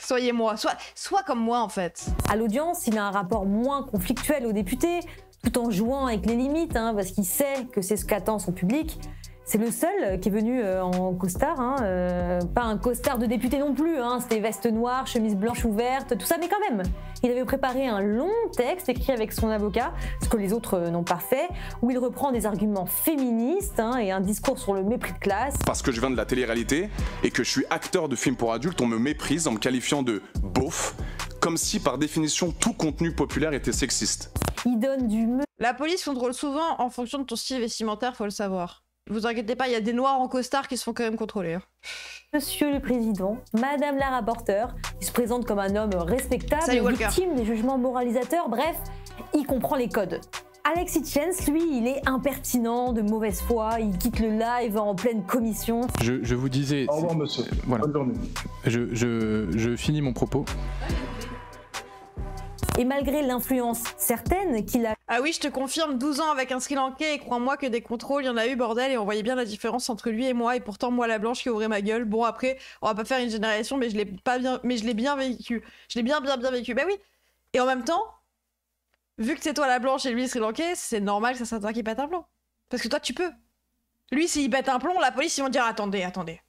Soyez moi. Sois comme moi, en fait. À l'audience, il a un rapport moins conflictuel aux députés, tout en jouant avec les limites, hein, parce qu'il sait que c'est ce qu'attend son public. C'est le seul qui est venu en costard, hein, pas un costard de député non plus, hein, c'était veste noire, chemise blanche ouverte, tout ça, mais quand même. Il avait préparé un long texte écrit avec son avocat, ce que les autres n'ont pas fait, où il reprend des arguments féministes hein, et un discours sur le mépris de classe. Parce que je viens de la télé-réalité et que je suis acteur de films pour adultes, on me méprise en me qualifiant de beauf, comme si par définition tout contenu populaire était sexiste. Il donne du... La police contrôle souvent en fonction de ton style vestimentaire, faut le savoir. Vous inquiétez pas, il y a des noirs en costard qui se font quand même contrôler. Hein. Monsieur le Président, Madame la rapporteure, il se présente comme un homme respectable, victime des jugements moralisateurs, bref, il comprend les codes. Alexis Chance, lui, il est impertinent, de mauvaise foi, il quitte le live en pleine commission. Je vous disais... Au revoir, monsieur. Voilà. Bonne journée. Je finis mon propos. Et malgré l'influence certaine qu'il a... Ah oui, je te confirme, 12 ans avec un Sri Lankais, et crois-moi que des contrôles, il y en a eu, bordel, et on voyait bien la différence entre lui et moi, et pourtant moi la blanche qui ouvrait ma gueule. Bon après, on va pas faire une génération, mais je l'ai bien vécu. Je l'ai bien vécu. Bah oui. Et en même temps, vu que c'est toi la blanche et lui Sri Lankais, c'est normal que ça soit toi qui pète un plomb. Parce que toi tu peux. Lui s'il pète un plomb, la police ils vont dire attendez.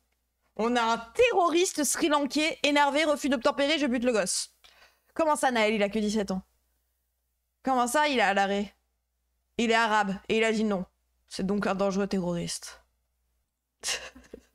On a un terroriste Sri Lankais, énervé, refus d'obtempérer, je bute le gosse. Comment ça, Naël, il a que 17 ans? Comment ça, il est à l'arrêt? Il est arabe, et il a dit non. C'est donc un dangereux terroriste.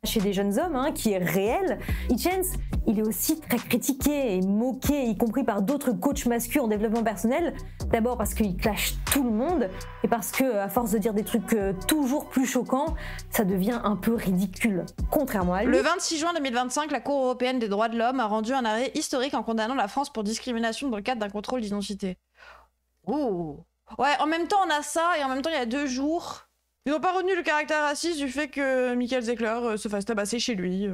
Chez des jeunes hommes, hein, qui est réel. Hitchens, il est aussi très critiqué et moqué, y compris par d'autres coachs masculins en développement personnel. D'abord parce qu'il clash tout le monde, et parce que, à force de dire des trucs toujours plus choquants, ça devient un peu ridicule. Contrairement à lui... Le 26 juin 2025, la Cour européenne des droits de l'homme a rendu un arrêt historique en condamnant la France pour discrimination dans le cadre d'un contrôle d'identité. Oh. Ouais, en même temps on a ça, et en même temps il y a 2 jours... Ils n'ont pas retenu le caractère raciste du fait que Michael Zecler se fasse tabasser chez lui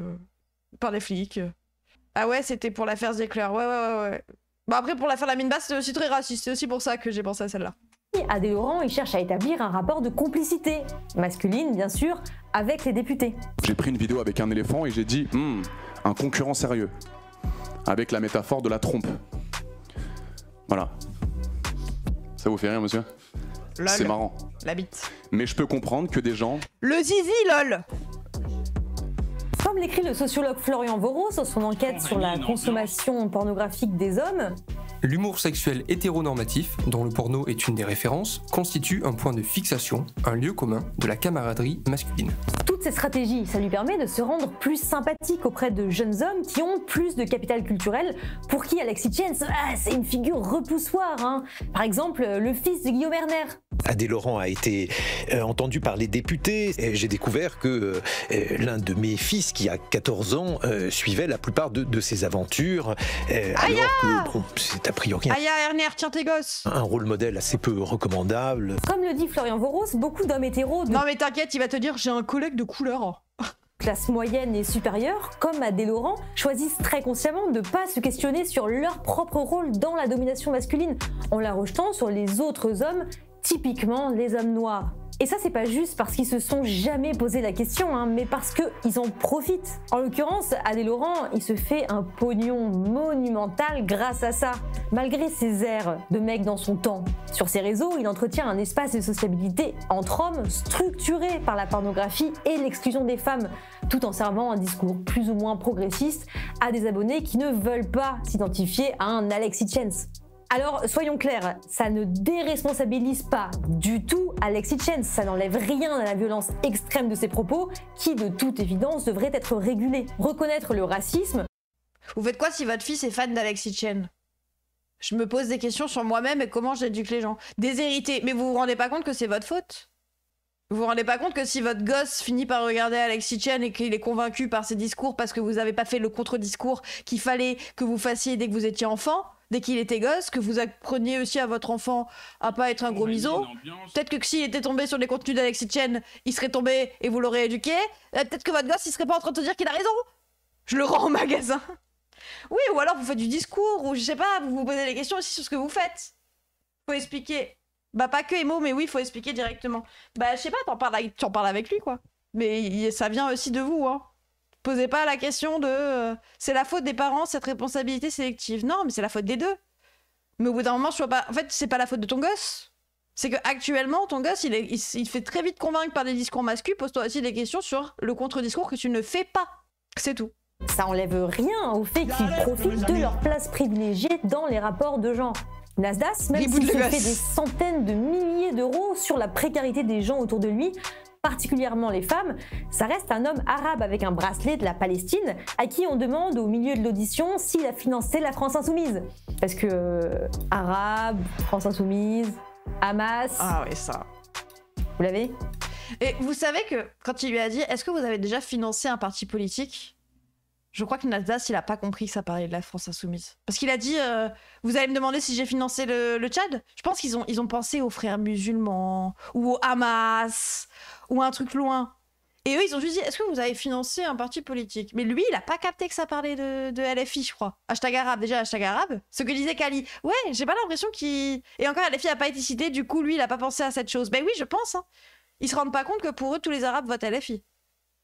par des flics. Ah ouais, c'était pour l'affaire Zecler. Ouais. Bah après, pour l'affaire la mine basse, c'était aussi très raciste. C'est aussi pour ça que j'ai pensé à celle-là. Adé Laurent, il cherche à établir un rapport de complicité, masculine bien sûr, avec les députés. J'ai pris une vidéo avec un éléphant et j'ai dit un concurrent sérieux, avec la métaphore de la trompe. Voilà. Ça vous fait rire, monsieur? C'est marrant. La bite. Mais je peux comprendre que des gens... Le zizi, lol. Comme l'écrit le sociologue Florian Voros dans son enquête sur la consommation pornographique des hommes, l'humour sexuel hétéronormatif, dont le porno est une des références, constitue un point de fixation, un lieu commun de la camaraderie masculine. Toutes ces stratégies, ça lui permet de se rendre plus sympathique auprès de jeunes hommes qui ont plus de capital culturel, pour qui Alexis Chance, c'est une figure repoussoire. Hein. Par exemple, le fils de Guillaume Erner. Adé Laurent a été entendu par les députés. J'ai découvert que l'un de mes fils, qui a 14 ans, suivait la plupart de ses aventures, alors que bon, c'est a priori Aya Erner, tiens tes gosses. Un rôle modèle assez peu recommandable. Comme le dit Florian Voros, beaucoup d'hommes hétéros... Non mais t'inquiète, il va te dire j'ai un collègue de couleur. Classe moyenne et supérieure, comme Adé Laurent, choisissent très consciemment de ne pas se questionner sur leur propre rôle dans la domination masculine, en la rejetant sur les autres hommes, typiquement les hommes noirs. Et ça, c'est pas juste parce qu'ils se sont jamais posé la question, hein, mais parce qu'ils en profitent. En l'occurrence, Adé Laurent, il se fait un pognon monumental grâce à ça. Malgré ses airs de mec dans son temps, sur ses réseaux, il entretient un espace de sociabilité entre hommes structuré par la pornographie et l'exclusion des femmes, tout en servant un discours plus ou moins progressiste à des abonnés qui ne veulent pas s'identifier à un Alexis Chance. Alors, soyons clairs, ça ne déresponsabilise pas du tout Alexis Chance, ça n'enlève rien à la violence extrême de ses propos, qui de toute évidence devrait être régulée. Reconnaître le racisme... Vous faites quoi si votre fils est fan d'Alexis Chance? Je me pose des questions sur moi-même et comment j'éduque les gens. Déshérité, mais vous vous rendez pas compte que c'est votre faute? Vous vous rendez pas compte que si votre gosse finit par regarder Alexis Chen et qu'il est convaincu par ses discours parce que vous avez pas fait le contre-discours qu'il fallait que vous fassiez dès que vous étiez enfant, dès qu'il était gosse, que vous appreniez aussi à votre enfant à pas être un gros miso, peut-être que s'il était tombé sur les contenus d'Alexis Chen, il serait tombé et vous l'aurez éduqué, peut-être que votre gosse il serait pas en train de te dire qu'il a raison. Je le rends au magasin. Oui, ou alors vous faites du discours, ou je sais pas, vous vous posez des questions aussi sur ce que vous faites. Faut expliquer. Bah pas que Emo, mais oui, faut expliquer directement. Bah je sais pas, t'en parles avec lui quoi. Mais ça vient aussi de vous, hein. Posez pas la question de c'est la faute des parents, cette responsabilité sélective. Non, mais c'est la faute des deux. Mais au bout d'un moment, je vois pas. En fait, c'est pas la faute de ton gosse. C'est que actuellement, ton gosse, il fait très vite convaincre par des discours masculins. Pose-toi aussi des questions sur le contre-discours que tu ne fais pas. C'est tout. Ça enlève rien au fait qu'ils profitent de leur place privilégiée dans les rapports de genre. Nasdaq, même s'il se fait des centaines de milliers d'euros sur la précarité des gens autour de lui, particulièrement les femmes, ça reste un homme arabe avec un bracelet de la Palestine à qui on demande au milieu de l'audition s'il a financé la France Insoumise. Parce que arabe, France Insoumise, Hamas... Ah oui, ça. Vous l'avez? Et vous savez que quand il lui a dit « Est-ce que vous avez déjà financé un parti politique ?» Je crois que Nasdaq, il a pas compris que ça parlait de la France Insoumise. Parce qu'il a dit vous allez me demander si j'ai financé le Tchad ?» Je pense qu'ils ont pensé aux frères musulmans, ou au Hamas, ou un truc loin. Et eux, ils ont juste dit « Est-ce que vous avez financé un parti politique ?» Mais lui, il a pas capté que ça parlait de LFI, je crois. Hashtag arabe, déjà, hashtag arabe. Ce que disait Kali. Ouais, j'ai pas l'impression qu'il... Et encore, LFI a pas été cité, du coup, lui, il a pas pensé à cette chose. Ben oui, je pense. Hein. Ils se rendent pas compte que pour eux, tous les arabes votent LFI.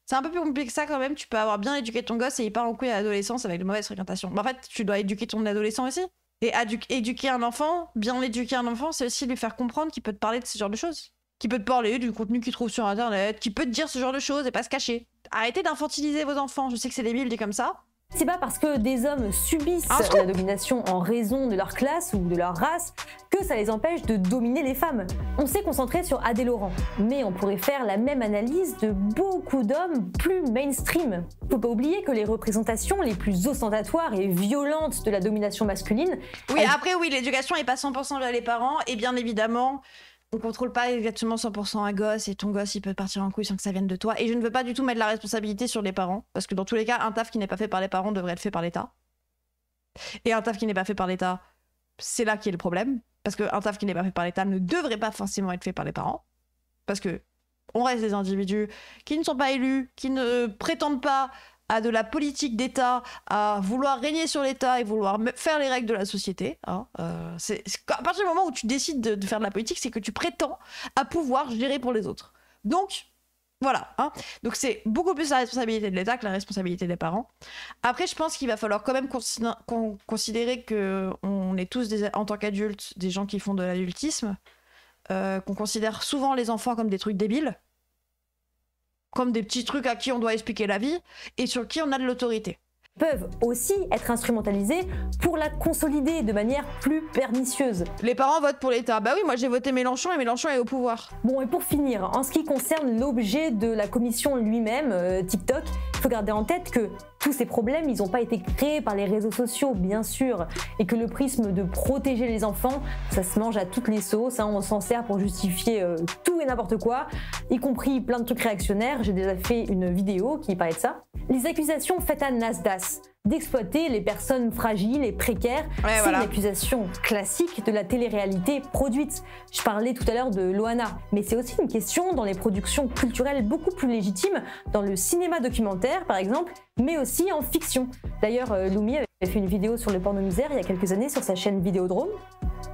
C'est un peu plus compliqué que ça quand même, tu peux avoir bien éduqué ton gosse et il part en couille à l'adolescence avec de mauvaises fréquentations. Mais en fait, tu dois éduquer ton adolescent aussi. Et éduquer un enfant, bien éduquer un enfant, c'est aussi lui faire comprendre qu'il peut te parler de ce genre de choses. Qu'il peut te parler du contenu qu'il trouve sur internet, qu'il peut te dire ce genre de choses et pas se cacher. Arrêtez d'infantiliser vos enfants, je sais que c'est débile dit comme ça. C'est pas parce que des hommes subissent la domination en raison de leur classe ou de leur race que ça les empêche de dominer les femmes. On s'est concentré sur Adé Laurent, mais on pourrait faire la même analyse de beaucoup d'hommes plus mainstream. Faut pas oublier que les représentations les plus ostentatoires et violentes de la domination masculine... Oui, après oui, l'éducation est pas 100% vers les parents, et bien évidemment... On contrôle pas exactement 100% un gosse et ton gosse il peut partir en couille sans que ça vienne de toi. Et je ne veux pas du tout mettre la responsabilité sur les parents. Parce que dans tous les cas, un taf qui n'est pas fait par les parents devrait être fait par l'État. Et un taf qui n'est pas fait par l'État, c'est là qui est le problème. Parce qu'un taf qui n'est pas fait par l'État ne devrait pas forcément être fait par les parents. Parce que on reste des individus qui ne sont pas élus, qui ne prétendent pas à de la politique d'État, à vouloir régner sur l'État et vouloir faire les règles de la société. Hein. À partir du moment où tu décides de faire de la politique, c'est que tu prétends à pouvoir gérer pour les autres. Donc, voilà. Hein. Donc c'est beaucoup plus la responsabilité de l'État que la responsabilité des parents. Après, je pense qu'il va falloir quand même considérer qu'on est tous, en tant qu'adultes, des gens qui font de l'adultisme, qu'on considère souvent les enfants comme des trucs débiles, comme des petits trucs à qui on doit expliquer la vie et sur qui on a de l'autorité. Peuvent aussi être instrumentalisés pour la consolider de manière plus pernicieuse. Les parents votent pour l'État. Bah oui, moi j'ai voté Mélenchon et Mélenchon est au pouvoir. Bon, et pour finir, en ce qui concerne l'objet de la commission lui-même, TikTok, il faut garder en tête que tous ces problèmes, ils n'ont pas été créés par les réseaux sociaux, bien sûr, et que le prisme de protéger les enfants, ça se mange à toutes les sauces, hein, on s'en sert pour justifier tout et n'importe quoi, y compris plein de trucs réactionnaires. J'ai déjà fait une vidéo qui parlait de ça. Les accusations faites à Nasdaq d'exploiter les personnes fragiles et précaires, c'est une accusation classique de la télé-réalité produite. Je parlais tout à l'heure de Loana, mais c'est aussi une question dans les productions culturelles beaucoup plus légitimes, dans le cinéma documentaire par exemple, mais aussi en fiction. D'ailleurs, Lumi avait fait une vidéo sur le porno-misère il y a quelques années sur sa chaîne Vidéodrome.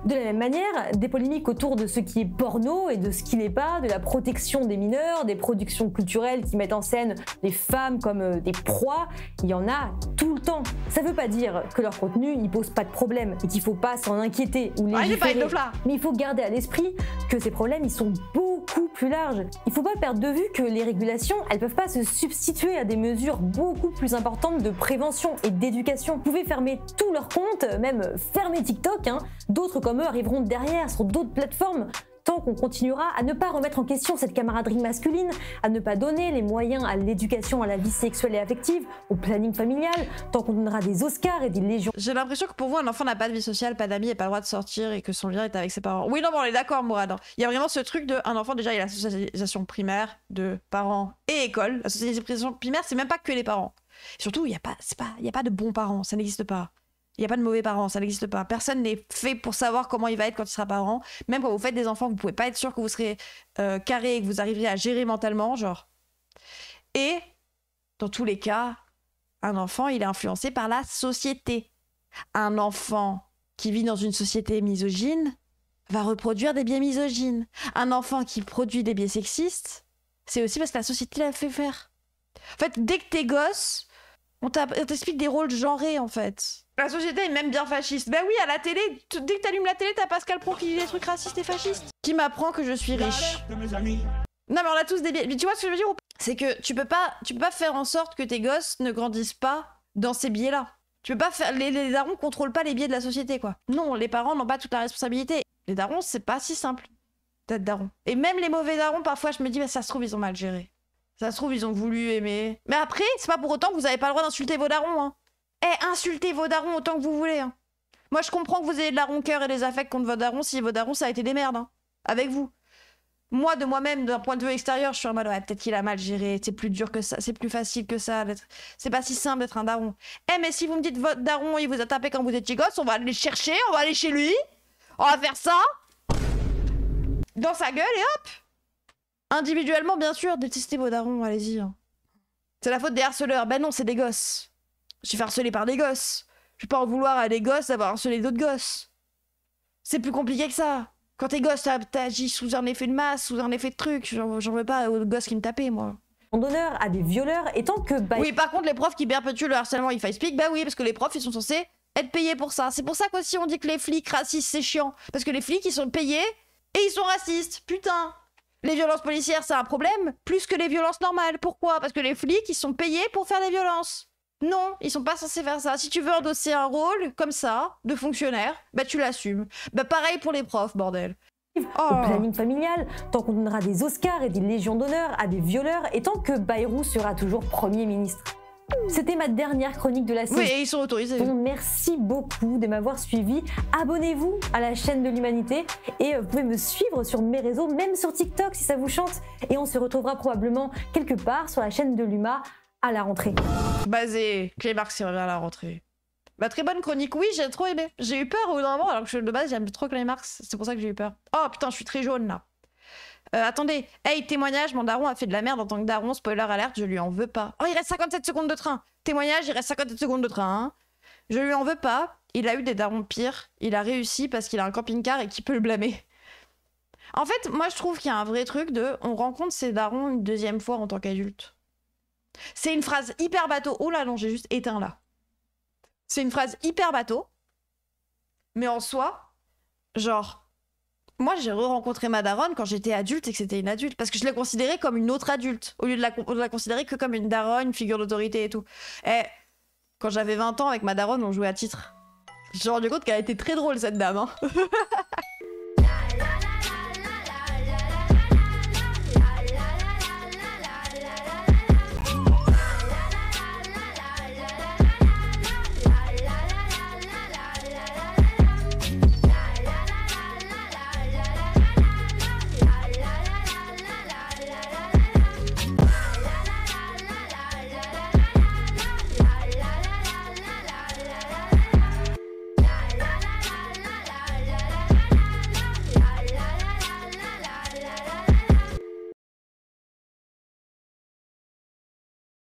De la même manière, des polémiques autour de ce qui est porno et de ce qui n'est pas, de la protection des mineurs, des productions culturelles qui mettent en scène les femmes comme des proies, il y en a tout le temps. Ça veut pas dire que leur contenu n'y pose pas de problème et qu'il faut pas s'en inquiéter ou légiférer. Mais il faut garder à l'esprit que ces problèmes, ils sont beaucoup plus larges. Il faut pas perdre de vue que les régulations, elles peuvent pas se substituer à des mesures beaucoup plus importantes de prévention et d'éducation. Vous pouvez fermer tous leurs comptes, même fermer TikTok, hein. D'autres comme eux arriveront derrière sur d'autres plateformes. tant qu'on continuera à ne pas remettre en question cette camaraderie masculine, à ne pas donner les moyens à l'éducation à la vie sexuelle et affective, au planning familial, tant qu'on donnera des Oscars et des légions. J'ai l'impression que pour vous, un enfant n'a pas de vie sociale, pas d'amis et pas le droit de sortir et que son lien est avec ses parents. Oui, non, mais on est d'accord, Mourad. Il y a vraiment ce truc de un enfant, déjà, il a la socialisation primaire de parents et école. La socialisation primaire, c'est même pas que les parents. Et surtout, il n'y a pas de bons parents, ça n'existe pas. Il n'y a pas de mauvais parents, ça n'existe pas. Personne n'est fait pour savoir comment il va être quand il sera parent. Même quand vous faites des enfants, vous pouvez pas être sûr que vous serez carré et que vous arriverez à gérer mentalement, genre. Et, dans tous les cas, un enfant, il est influencé par la société. Un enfant qui vit dans une société misogyne va reproduire des biais misogynes. Un enfant qui produit des biais sexistes, c'est aussi parce que la société l'a fait faire. En fait, dès que t'es gosse, on t'explique des rôles genrés, en fait. La société est même bien fasciste. Ben oui, à la télé, dès que t'allumes la télé, t'as Pascal Pro qui dit des trucs racistes et fascistes. Qui m'apprend que je suis riche. Non mais on a tous des biais. Mais tu vois ce que je veux dire? C'est que tu peux pas faire en sorte que tes gosses ne grandissent pas dans ces biais-là. Tu peux pas faire... Les darons contrôlent pas les biais de la société, quoi. Non, les parents n'ont pas toute la responsabilité. Les darons, c'est pas si simple d'être daron. Et même les mauvais darons, parfois, je me dis, bah, ça se trouve, ils ont mal géré. Ça se trouve, ils ont voulu aimer. Mais après, c'est pas pour autant que vous avez pas le droit d'insulter vos darons, hein. Eh, insultez vos darons autant que vous voulez, hein. Moi, je comprends que vous ayez de la rancœur et des affects contre vos darons si vos darons, ça a été des merdes, hein. Avec vous. Moi, de moi-même, d'un point de vue extérieur, je suis en mode, ouais, peut-être qu'il a mal géré, c'est plus dur que ça, c'est plus facile que ça. C'est pas si simple d'être un daron. Eh, mais si vous me dites votre daron, il vous a tapé quand vous étiez gosse, on va aller le chercher, on va aller chez lui, on va faire ça, dans sa gueule et hop. Individuellement, bien sûr, détestez vos darons, allez-y. Hein. C'est la faute des harceleurs. Ben non, c'est des gosses. Je suis fait harceler par des gosses. Je vais pas en vouloir à des gosses d'avoir harcelé d'autres gosses. C'est plus compliqué que ça. Quand t'es gosse, t'agis sous un effet de masse, sous un effet de truc. J'en veux pas aux gosses qui me tapaient, moi. En donneur à des violeurs, et tant que... Oui, par contre, les profs qui perpétuent le harcèlement if I speak, bah oui, parce que les profs, ils sont censés être payés pour ça. C'est pour ça qu'aussi on dit que les flics racistes, c'est chiant. Parce que les flics, ils sont payés et ils sont racistes. Putain. Les violences policières, c'est un problème, plus que les violences normales. Pourquoi? Parce que les flics, ils sont payés pour faire des violences. Non, ils sont pas censés faire ça. Si tu veux endosser un rôle comme ça, de fonctionnaire, bah tu l'assumes. Bah pareil pour les profs, bordel. Au planning familial, tant qu'on donnera des Oscars et des légions d'honneur à des violeurs, et tant que Bayrou sera toujours Premier ministre. C'était ma dernière chronique de la saison. Oui, et ils sont autorisés. Bon, merci beaucoup de m'avoir suivi. Abonnez-vous à la chaîne de l'Humanité et vous pouvez me suivre sur mes réseaux, même sur TikTok si ça vous chante. Et on se retrouvera probablement quelque part sur la chaîne de l'Huma à la rentrée. Basé, Clémarx qui revient à la rentrée. Bah très bonne chronique, oui, j'ai trop aimé. J'ai eu peur au bout d'un moment, alors que de base j'aime trop Clémarx, c'est pour ça que j'ai eu peur. Oh putain, je suis très jaune là. Attendez, hey, témoignage, mon daron a fait de la merde en tant que daron, spoiler alerte, je lui en veux pas. Oh, il reste 57 secondes de train. Témoignage, il reste 57 secondes de train. Hein. Je lui en veux pas, il a eu des darons pires, il a réussi parce qu'il a un camping-car et qu'il peut le blâmer. En fait, moi je trouve qu'il y a un vrai truc de on rencontre ses darons une deuxième fois en tant qu'adulte. C'est une phrase hyper bateau. Oh là non, j'ai juste éteint là. C'est une phrase hyper bateau. Mais en soi, genre... Moi, j'ai re-rencontré ma daronne quand j'étais adulte et que c'était une adulte. Parce que je l'ai considérée comme une autre adulte. Au lieu de la considérer que comme une daronne, une figure d'autorité et tout. Et quand j'avais 20 ans avec ma daronne, on jouait à titre. Je me suis rendu compte qu'elle était très drôle, cette dame. Hein.